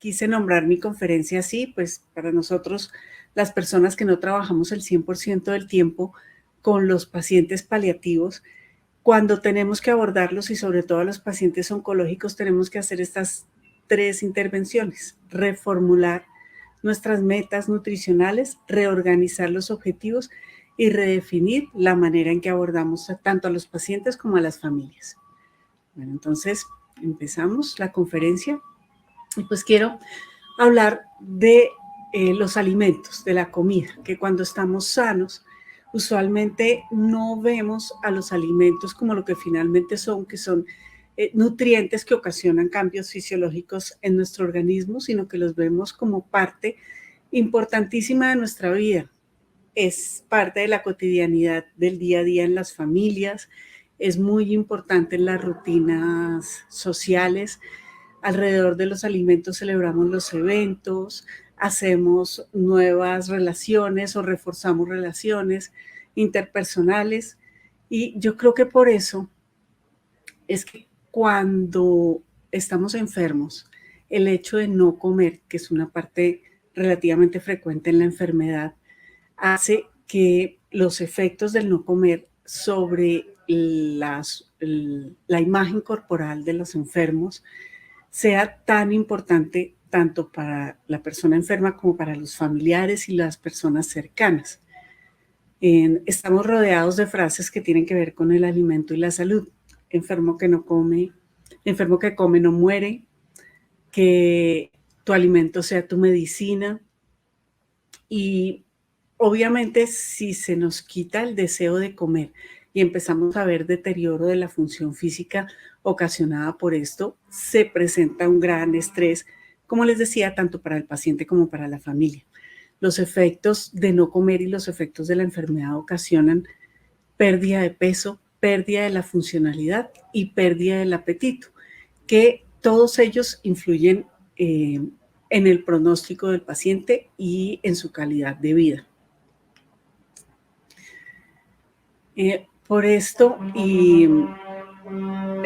quise nombrar mi conferencia así, pues para nosotros, las personas que no trabajamos el 100% del tiempo con los pacientes paliativos, cuando tenemos que abordarlos y sobre todo a los pacientes oncológicos, tenemos que hacer estas 3 intervenciones: reformular nuestras metas nutricionales, reorganizar los objetivos y redefinir la manera en que abordamos tanto a los pacientes como a las familias. Bueno, entonces empezamos la conferencia y pues quiero hablar de los alimentos, de la comida, que cuando estamos sanos, usualmente no vemos a los alimentos como lo que finalmente son, que son nutrientes que ocasionan cambios fisiológicos en nuestro organismo, sino que los vemos como parte importantísima de nuestra vida. Es parte de la cotidianidad del día a día en las familias, es muy importante en las rutinas sociales. Alrededor de los alimentos celebramos los eventos, hacemos nuevas relaciones o reforzamos relaciones interpersonales, y yo creo que por eso es que cuando estamos enfermos, el hecho de no comer, que es una parte relativamente frecuente en la enfermedad, hace que los efectos del no comer sobre la imagen corporal de los enfermos sea tan importante tanto para la persona enferma como para los familiares y las personas cercanas. Estamos rodeados de frases que tienen que ver con el alimento y la salud. Enfermo que no come, enfermo que come no muere, que tu alimento sea tu medicina. Y obviamente si se nos quita el deseo de comer y empezamos a ver deterioro de la función física ocasionada por esto, se presenta un gran estrés, como les decía, tanto para el paciente como para la familia. Los efectos de no comer y los efectos de la enfermedad ocasionan pérdida de peso, pérdida de la funcionalidad y pérdida del apetito, que todos ellos influyen en el pronóstico del paciente y en su calidad de vida. Por esto, y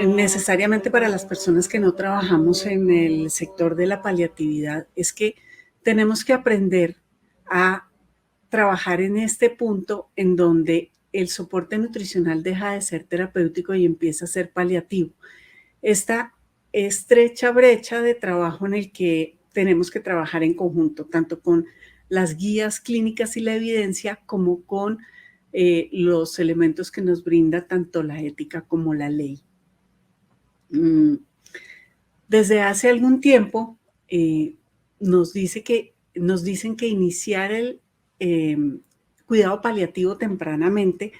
necesariamente para las personas que no trabajamos en el sector de la paliatividad, es que tenemos que aprender a trabajar en este punto en donde el soporte nutricional deja de ser terapéutico y empieza a ser paliativo. Esta estrecha brecha de trabajo en el que tenemos que trabajar en conjunto, tanto con las guías clínicas y la evidencia, como con los elementos que nos brinda tanto la ética como la ley. Desde hace algún tiempo nos dicen que iniciar el cuidado paliativo tempranamente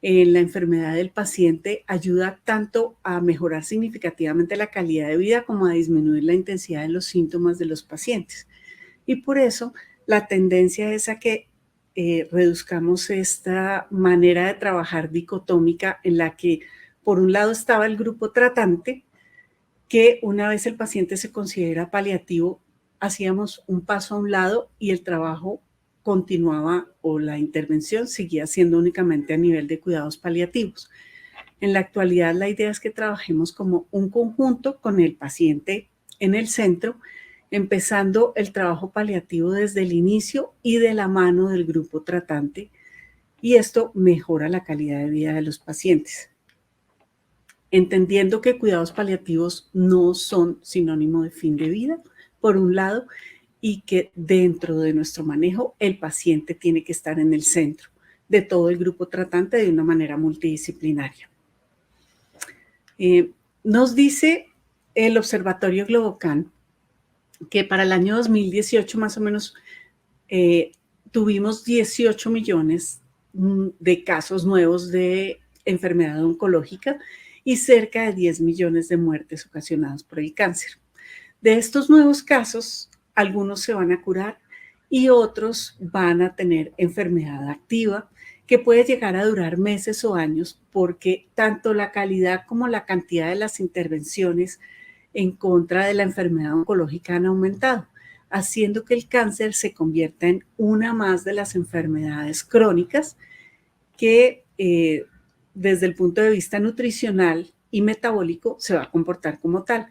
en la enfermedad del paciente ayuda tanto a mejorar significativamente la calidad de vida como a disminuir la intensidad de los síntomas de los pacientes. Y por eso la tendencia es a que reduzcamos esta manera de trabajar dicotómica en la que por un lado estaba el grupo tratante, que una vez el paciente se considera paliativo, hacíamos un paso a un lado y el trabajo continuaba o la intervención seguía siendo únicamente a nivel de cuidados paliativos. En la actualidad, la idea es que trabajemos como un conjunto con el paciente en el centro, empezando el trabajo paliativo desde el inicio y de la mano del grupo tratante, y esto mejora la calidad de vida de los pacientes. Entendiendo que cuidados paliativos no son sinónimo de fin de vida, por un lado, y que dentro de nuestro manejo el paciente tiene que estar en el centro de todo el grupo tratante de una manera multidisciplinaria. Nos dice el Observatorio Globocan que para el año 2018 más o menos tuvimos 18 millones de casos nuevos de enfermedad oncológica y cerca de 10 millones de muertes ocasionadas por el cáncer. De estos nuevos casos, algunos se van a curar y otros van a tener enfermedad activa que puede llegar a durar meses o años, porque tanto la calidad como la cantidad de las intervenciones en contra de la enfermedad oncológica han aumentado, haciendo que el cáncer se convierta en una más de las enfermedades crónicas que desde el punto de vista nutricional y metabólico se va a comportar como tal,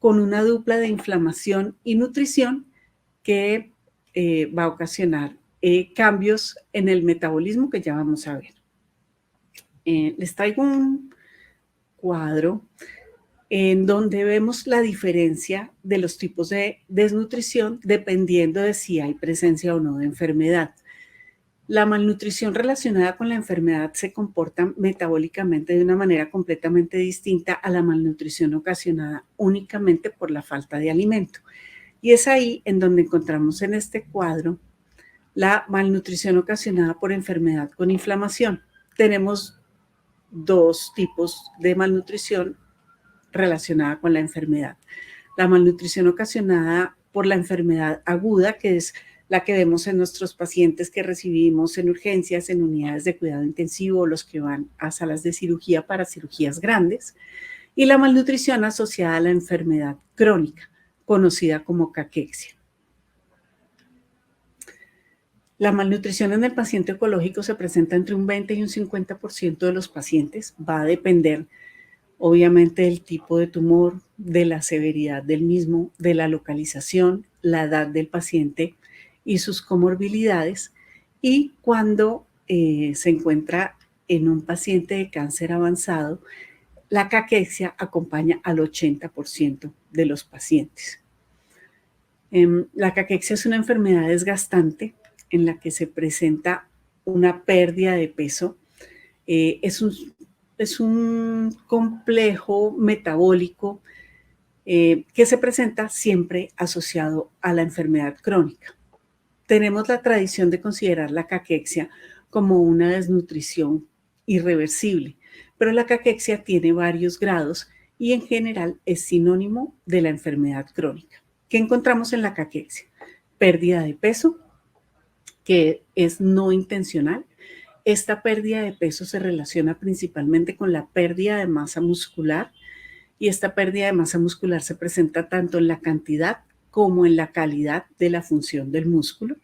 con una dupla de inflamación y nutrición que va a ocasionar cambios en el metabolismo que ya vamos a ver. Les traigo un cuadro en donde vemos la diferencia de los tipos de desnutrición dependiendo de si hay presencia o no de enfermedad. La malnutrición relacionada con la enfermedad se comporta metabólicamente de una manera completamente distinta a la malnutrición ocasionada únicamente por la falta de alimento. Y es ahí en donde encontramos en este cuadro la malnutrición ocasionada por enfermedad con inflamación. Tenemos dos tipos de malnutrición relacionada con la enfermedad. La malnutrición ocasionada por la enfermedad aguda, que es la que vemos en nuestros pacientes que recibimos en urgencias, en unidades de cuidado intensivo, los que van a salas de cirugía para cirugías grandes, y la malnutrición asociada a la enfermedad crónica, conocida como caquexia. La malnutrición en el paciente oncológico se presenta entre un 20 y un 50% de los pacientes. Va a depender, obviamente, del tipo de tumor, de la severidad del mismo, de la localización, la edad del paciente y sus comorbilidades. Y cuando se encuentra en un paciente de cáncer avanzado, la caquexia acompaña al 80% de los pacientes. La caquexia es una enfermedad desgastante en la que se presenta una pérdida de peso. Es un complejo metabólico que se presenta siempre asociado a la enfermedad crónica. Tenemos la tradición de considerar la caquexia como una desnutrición irreversible, pero la caquexia tiene varios grados y en general es sinónimo de la enfermedad crónica. ¿Qué encontramos en la caquexia? Pérdida de peso, que es no intencional. Esta pérdida de peso se relaciona principalmente con la pérdida de masa muscular y esta pérdida de masa muscular se presenta tanto en la cantidad como en la calidad de la función del músculo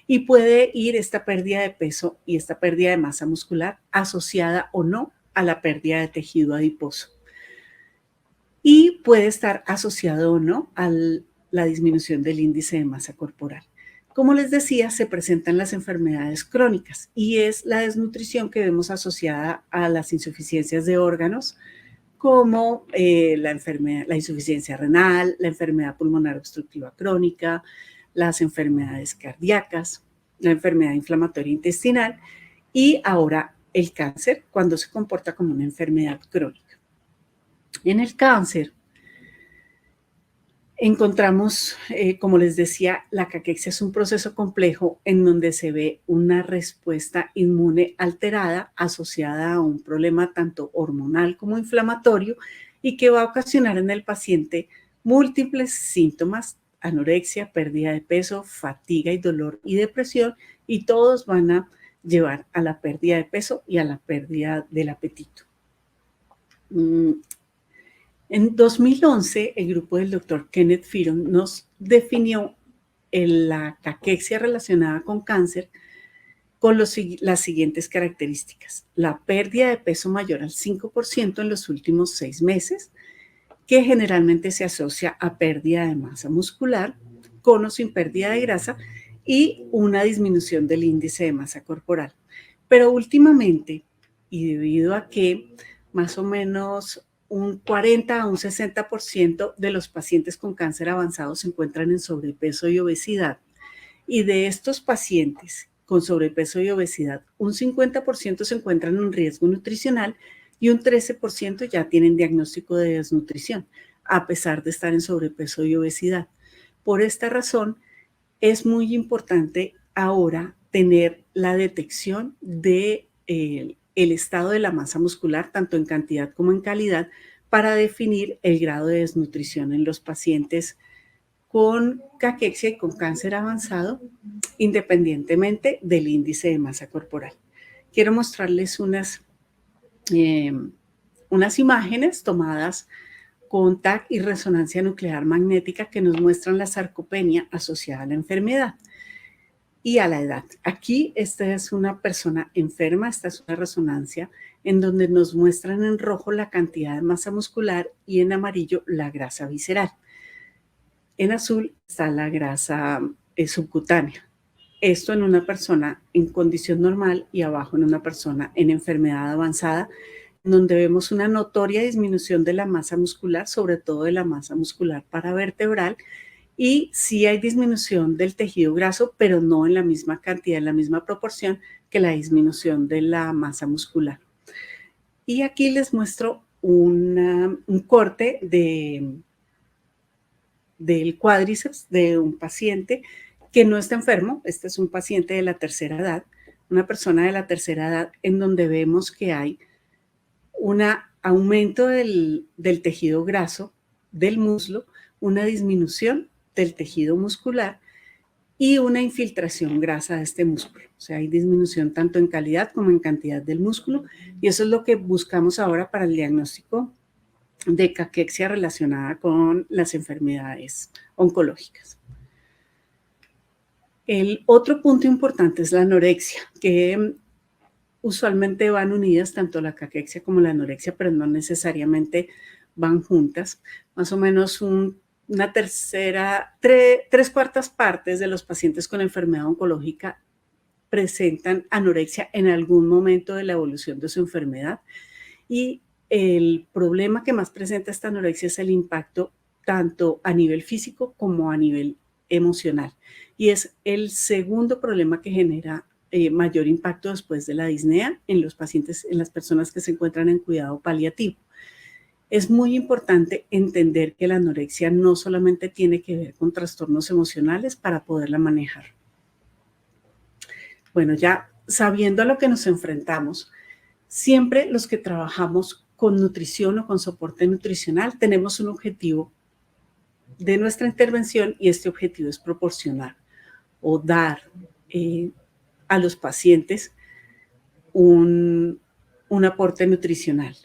y puede ir esta pérdida de peso y esta pérdida de masa muscular asociada o no a la pérdida de tejido adiposo y puede estar asociado o no a la disminución del índice de masa corporal. Como les decía, se presentan las enfermedades crónicas y es la desnutrición que vemos asociada a las insuficiencias de órganos, como la insuficiencia renal, la enfermedad pulmonar obstructiva crónica, las enfermedades cardíacas, la enfermedad inflamatoria intestinal y ahora el cáncer cuando se comporta como una enfermedad crónica. En el cáncer encontramos, como les decía, la caquexia es un proceso complejo en donde se ve una respuesta inmune alterada asociada a un problema tanto hormonal como inflamatorio y que va a ocasionar en el paciente múltiples síntomas: anorexia, pérdida de peso, fatiga y dolor y depresión, y todos van a llevar a la pérdida de peso y a la pérdida del apetito. En 2011, el grupo del doctor Kenneth Firon nos definió la caquexia relacionada con cáncer con las siguientes características: la pérdida de peso mayor al 5% en los últimos 6 meses, que generalmente se asocia a pérdida de masa muscular, con o sin pérdida de grasa, y una disminución del índice de masa corporal. Pero últimamente, y debido a que más o menos un 40 a un 60% de los pacientes con cáncer avanzado se encuentran en sobrepeso y obesidad, y de estos pacientes con sobrepeso y obesidad, un 50% se encuentran en riesgo nutricional y un 13% ya tienen diagnóstico de desnutrición, a pesar de estar en sobrepeso y obesidad. Por esta razón, es muy importante ahora tener la detección de el estado de la masa muscular, tanto en cantidad como en calidad, para definir el grado de desnutrición en los pacientes con caquexia y con cáncer avanzado, independientemente del índice de masa corporal. Quiero mostrarles unas imágenes tomadas con TAC y resonancia nuclear magnética que nos muestran la sarcopenia asociada a la enfermedad y a la edad. Aquí esta es una persona enferma, esta es una resonancia en donde nos muestran en rojo la cantidad de masa muscular y en amarillo la grasa visceral. En azul está la grasa subcutánea. Esto en una persona en condición normal y abajo en una persona en enfermedad avanzada, donde vemos una notoria disminución de la masa muscular, sobre todo de la masa muscular paravertebral, y sí hay disminución del tejido graso, pero no en la misma cantidad, en la misma proporción que la disminución de la masa muscular. Y aquí les muestro un corte del cuádriceps de un paciente que no está enfermo. Este es un paciente de la tercera edad, una persona de la tercera edad, en donde vemos que hay un aumento del tejido graso del muslo, una disminución del tejido muscular y una infiltración grasa de este músculo. O sea, hay disminución tanto en calidad como en cantidad del músculo, y eso es lo que buscamos ahora para el diagnóstico de caquexia relacionada con las enfermedades oncológicas. El otro punto importante es la anorexia, que usualmente van unidas tanto la caquexia como la anorexia, pero no necesariamente van juntas. Más o menos una tercera, tres cuartas partes de los pacientes con enfermedad oncológica presentan anorexia en algún momento de la evolución de su enfermedad, y el problema que más presenta esta anorexia es el impacto tanto a nivel físico como a nivel emocional, y es el segundo problema que genera mayor impacto después de la disnea en los pacientes, en las personas que se encuentran en cuidado paliativo. Es muy importante entender que la anorexia no solamente tiene que ver con trastornos emocionales para poderla manejar. Bueno, ya sabiendo a lo que nos enfrentamos, siempre los que trabajamos con nutrición o con soporte nutricional tenemos un objetivo de nuestra intervención, y este objetivo es proporcionar o dar a los pacientes un aporte nutricional.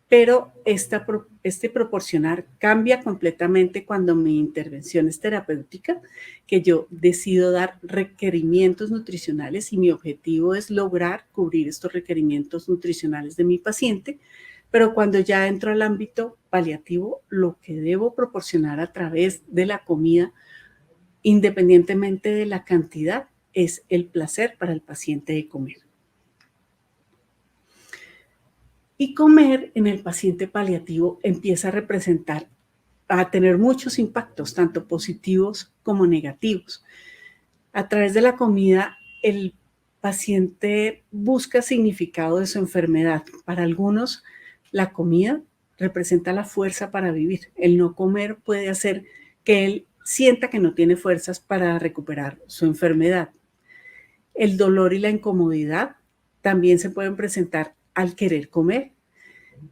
Pero este proporcionar cambia completamente cuando mi intervención es terapéutica, que yo decido dar requerimientos nutricionales y mi objetivo es lograr cubrir estos requerimientos nutricionales de mi paciente. Pero cuando ya entro al ámbito paliativo, lo que debo proporcionar a través de la comida, independientemente de la cantidad, es el placer para el paciente de comer. Y comer en el paciente paliativo empieza a tener muchos impactos, tanto positivos como negativos. A través de la comida, el paciente busca significado de su enfermedad. Para algunos, la comida representa la fuerza para vivir. El no comer puede hacer que él sienta que no tiene fuerzas para recuperar su enfermedad. El dolor y la incomodidad también se pueden presentar al querer comer.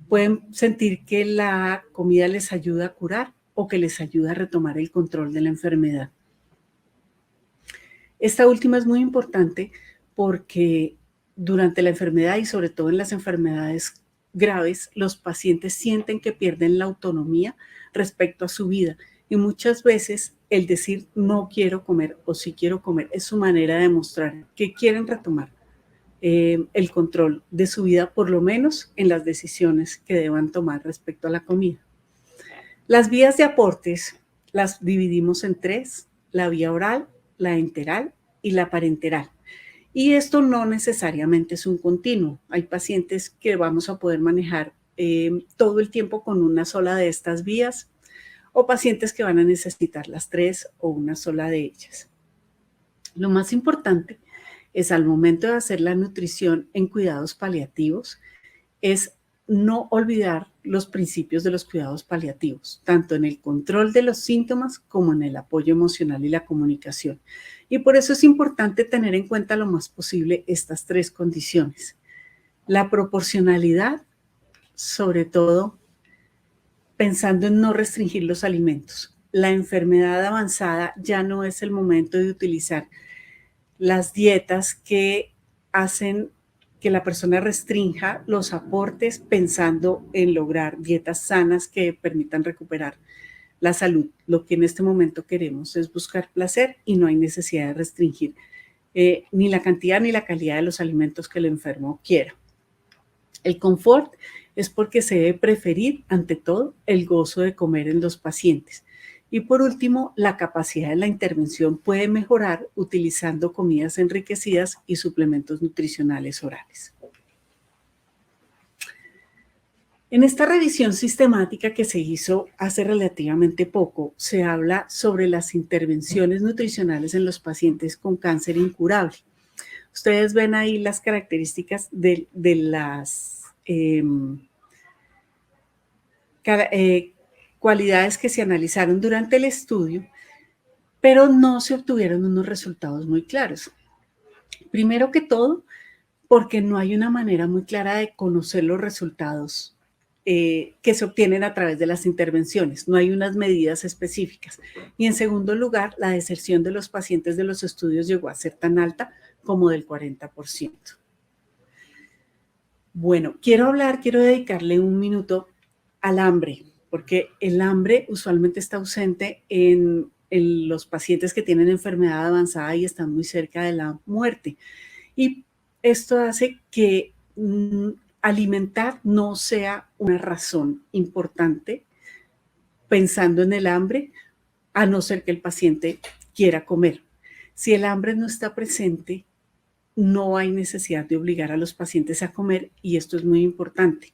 Pueden sentir que la comida les ayuda a curar o que les ayuda a retomar el control de la enfermedad. Esta última es muy importante porque durante la enfermedad, y sobre todo en las enfermedades graves, los pacientes sienten que pierden la autonomía respecto a su vida, y muchas veces el decir no quiero comer o sí quiero comer es su manera de demostrar que quieren retomar el control de su vida, por lo menos en las decisiones que deban tomar respecto a la comida. Las vías de aportes las dividimos en tres: la vía oral, la enteral y la parenteral. Y esto no necesariamente es un continuo. Hay pacientes que vamos a poder manejar todo el tiempo con una sola de estas vías, o pacientes que van a necesitar las tres o una sola de ellas. Lo más importante es, al momento de hacer la nutrición en cuidados paliativos, es no olvidar los principios de los cuidados paliativos, tanto en el control de los síntomas como en el apoyo emocional y la comunicación. Y por eso es importante tener en cuenta lo más posible estas tres condiciones. La proporcionalidad, sobre todo pensando en no restringir los alimentos. La enfermedad avanzada ya no es el momento de utilizar las dietas que hacen que la persona restrinja los aportes pensando en lograr dietas sanas que permitan recuperar la salud. Lo que en este momento queremos es buscar placer, y no hay necesidad de restringir ni la cantidad ni la calidad de los alimentos que el enfermo quiera. El confort es porque se debe preferir ante todo el gozo de comer en los pacientes. Y por último, la capacidad de la intervención puede mejorar utilizando comidas enriquecidas y suplementos nutricionales orales. En esta revisión sistemática que se hizo hace relativamente poco, se habla sobre las intervenciones nutricionales en los pacientes con cáncer incurable. Ustedes ven ahí las características de las cualidades que se analizaron durante el estudio, pero no se obtuvieron unos resultados muy claros. Primero que todo, porque no hay una manera muy clara de conocer los resultados que se obtienen a través de las intervenciones. No hay unas medidas específicas. Y en segundo lugar, la deserción de los pacientes de los estudios llegó a ser tan alta como del 40%. Bueno, quiero dedicarle un minuto al hambre, porque el hambre usualmente está ausente en los pacientes que tienen enfermedad avanzada y están muy cerca de la muerte. Y esto hace que alimentar no sea una razón importante pensando en el hambre, a no ser que el paciente quiera comer. Si el hambre no está presente, no hay necesidad de obligar a los pacientes a comer y esto es muy importante.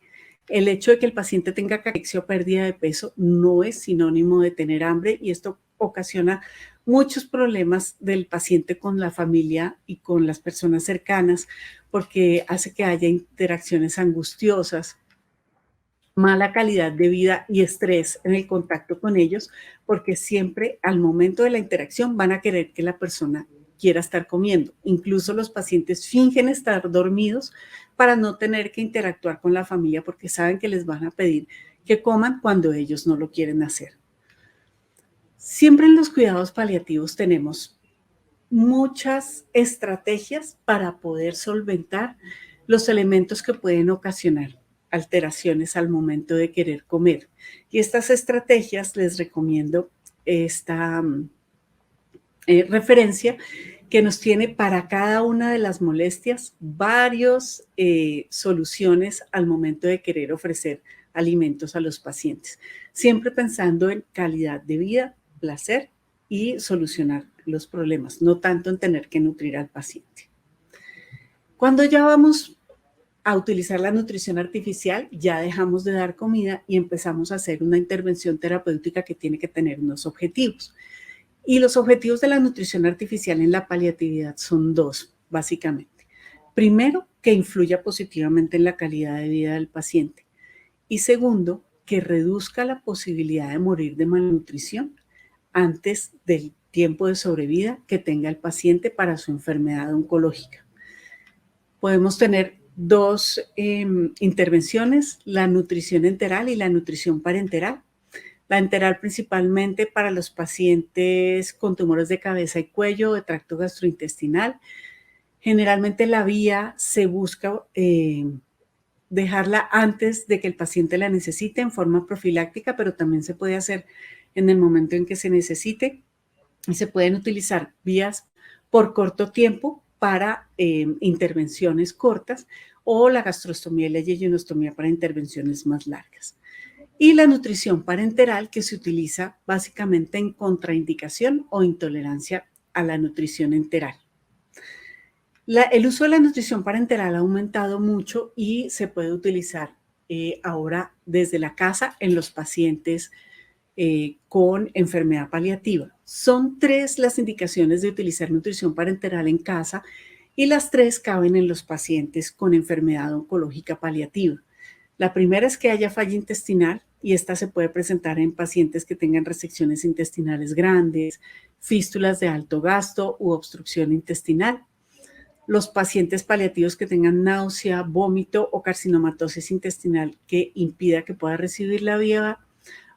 El hecho de que el paciente tenga caquexia o pérdida de peso no es sinónimo de tener hambre y esto ocasiona muchos problemas del paciente con la familia y con las personas cercanas porque hace que haya interacciones angustiosas, mala calidad de vida y estrés en el contacto con ellos, porque siempre al momento de la interacción van a querer que la persona quiera estar comiendo. Incluso los pacientes fingen estar dormidos para no tener que interactuar con la familia porque saben que les van a pedir que coman cuando ellos no lo quieren hacer. Siempre en los cuidados paliativos tenemos muchas estrategias para poder solventar los elementos que pueden ocasionar alteraciones al momento de querer comer. Y estas estrategias les recomiendo esta referencia que nos tiene para cada una de las molestias varias soluciones al momento de querer ofrecer alimentos a los pacientes, siempre pensando en calidad de vida, placer y solucionar los problemas, no tanto en tener que nutrir al paciente. Cuando ya vamos a utilizar la nutrición artificial, ya dejamos de dar comida y empezamos a hacer una intervención terapéutica que tiene que tener unos objetivos. Y los objetivos de la nutrición artificial en la paliatividad son dos, básicamente. Primero, que influya positivamente en la calidad de vida del paciente. Y segundo, que reduzca la posibilidad de morir de malnutrición antes del tiempo de sobrevida que tenga el paciente para su enfermedad oncológica. Podemos tener dos intervenciones, la nutrición enteral y la nutrición parenteral. La enteral principalmente para los pacientes con tumores de cabeza y cuello, de tracto gastrointestinal. Generalmente la vía se busca dejarla antes de que el paciente la necesite en forma profiláctica, pero también se puede hacer en el momento en que se necesite. Y se pueden utilizar vías por corto tiempo para intervenciones cortas o la gastrostomía y la yeyonostomía para intervenciones más largas. Y la nutrición parenteral que se utiliza básicamente en contraindicación o intolerancia a la nutrición enteral. El uso de la nutrición parenteral ha aumentado mucho y se puede utilizar ahora desde la casa en los pacientes con enfermedad paliativa. Son 3 las indicaciones de utilizar nutrición parenteral en casa y las 3 caben en los pacientes con enfermedad oncológica paliativa. La primera es que haya falla intestinal y esta se puede presentar en pacientes que tengan resecciones intestinales grandes, fístulas de alto gasto u obstrucción intestinal. Los pacientes paliativos que tengan náusea, vómito o carcinomatosis intestinal que impida que pueda recibir la vía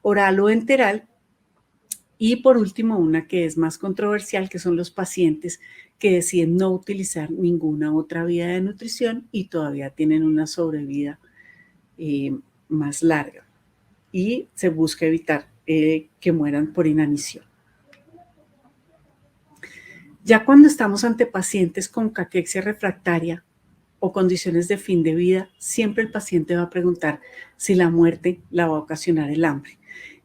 oral o enteral. Y por último, una que es más controversial, que son los pacientes que deciden no utilizar ninguna otra vía de nutrición y todavía tienen una sobrevida más larga. Y se busca evitar que mueran por inanición. Ya cuando estamos ante pacientes con caquexia refractaria o condiciones de fin de vida, siempre el paciente va a preguntar si la muerte la va a ocasionar el hambre.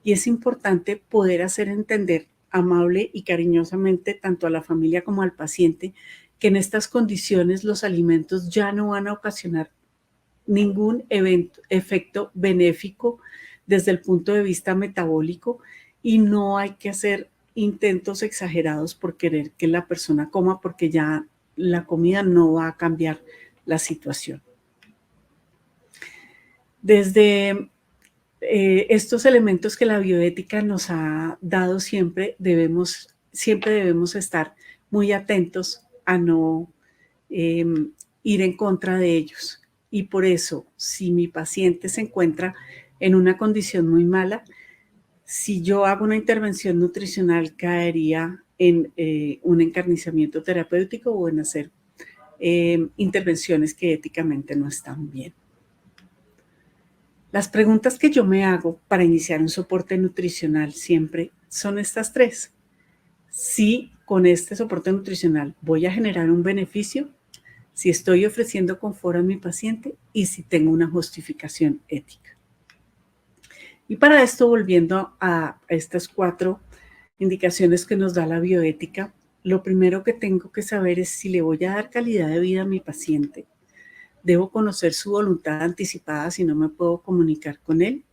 Y es importante poder hacer entender amable y cariñosamente tanto a la familia como al paciente que en estas condiciones los alimentos ya no van a ocasionar ningún efecto benéfico desde el punto de vista metabólico y no hay que hacer intentos exagerados por querer que la persona coma porque ya la comida no va a cambiar la situación. Desde estos elementos que la bioética nos ha dado siempre debemos estar muy atentos a no ir en contra de ellos. Y por eso, si mi paciente se encuentra en una condición muy mala, si yo hago una intervención nutricional, caería en un encarnizamiento terapéutico o en hacer intervenciones que éticamente no están bien. Las preguntas que yo me hago para iniciar un soporte nutricional siempre son estas tres. Si con este soporte nutricional voy a generar un beneficio, si estoy ofreciendo confort a mi paciente y si tengo una justificación ética. Y para esto, volviendo a estas 4 indicaciones que nos da la bioética, lo primero que tengo que saber es si le voy a dar calidad de vida a mi paciente. Debo conocer su voluntad anticipada si no me puedo comunicar con él.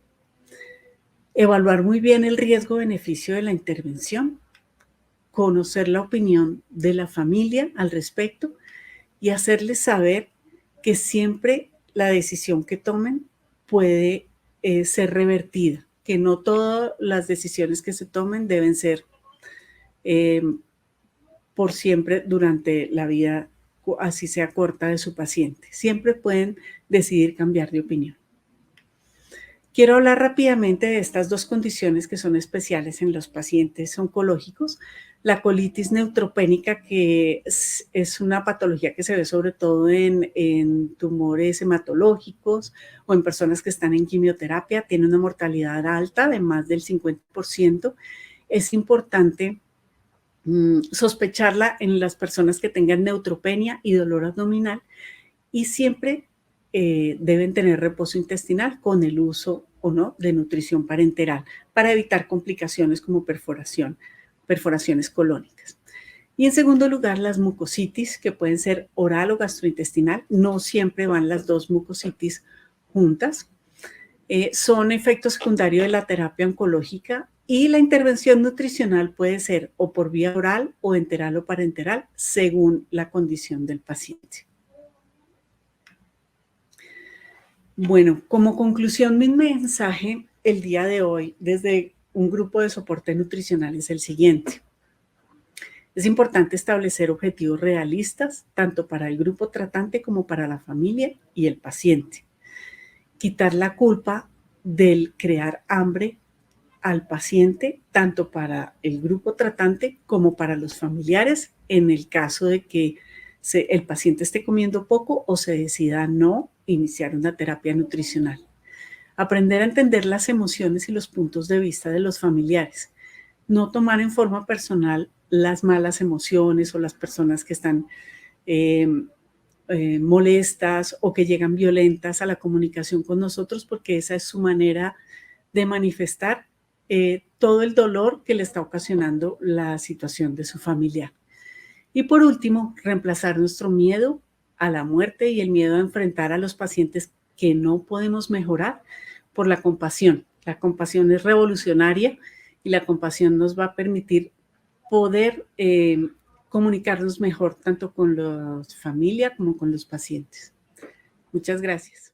Evaluar muy bien el riesgo-beneficio de la intervención. Conocer la opinión de la familia al respecto y hacerles saber que siempre la decisión que tomen puede ser revertida, que no todas las decisiones que se tomen deben ser por siempre durante la vida, así sea corta, de su paciente. Siempre pueden decidir cambiar de opinión. Quiero hablar rápidamente de estas 2 condiciones que son especiales en los pacientes oncológicos. La colitis neutropénica, que es una patología que se ve sobre todo en tumores hematológicos o en personas que están en quimioterapia, tiene una mortalidad alta de más del 50%. Es importante sospecharla en las personas que tengan neutropenia y dolor abdominal y siempre deben tener reposo intestinal con el uso o no de nutrición parenteral para evitar complicaciones como perforaciones colónicas. Y en segundo lugar, las mucositis, que pueden ser oral o gastrointestinal. No siempre van las 2 mucositis juntas. Son efectos secundarios de la terapia oncológica y la intervención nutricional puede ser o por vía oral o enteral o parenteral según la condición del paciente. Bueno, como conclusión, mi mensaje el día de hoy desde un grupo de soporte nutricional es el siguiente. Es importante establecer objetivos realistas, tanto para el grupo tratante como para la familia y el paciente. Quitar la culpa del crear hambre al paciente, tanto para el grupo tratante como para los familiares, en el caso de que el paciente esté comiendo poco o se decida no iniciar una terapia nutricional. Aprender a entender las emociones y los puntos de vista de los familiares. No tomar en forma personal las malas emociones o las personas que están molestas o que llegan violentas a la comunicación con nosotros, porque esa es su manera de manifestar todo el dolor que le está ocasionando la situación de su familiar. Y por último, reemplazar nuestro miedo a la muerte y el miedo a enfrentar a los pacientes que no podemos mejorar por la compasión. La compasión es revolucionaria y la compasión nos va a permitir poder comunicarnos mejor tanto con la familia como con los pacientes. Muchas gracias.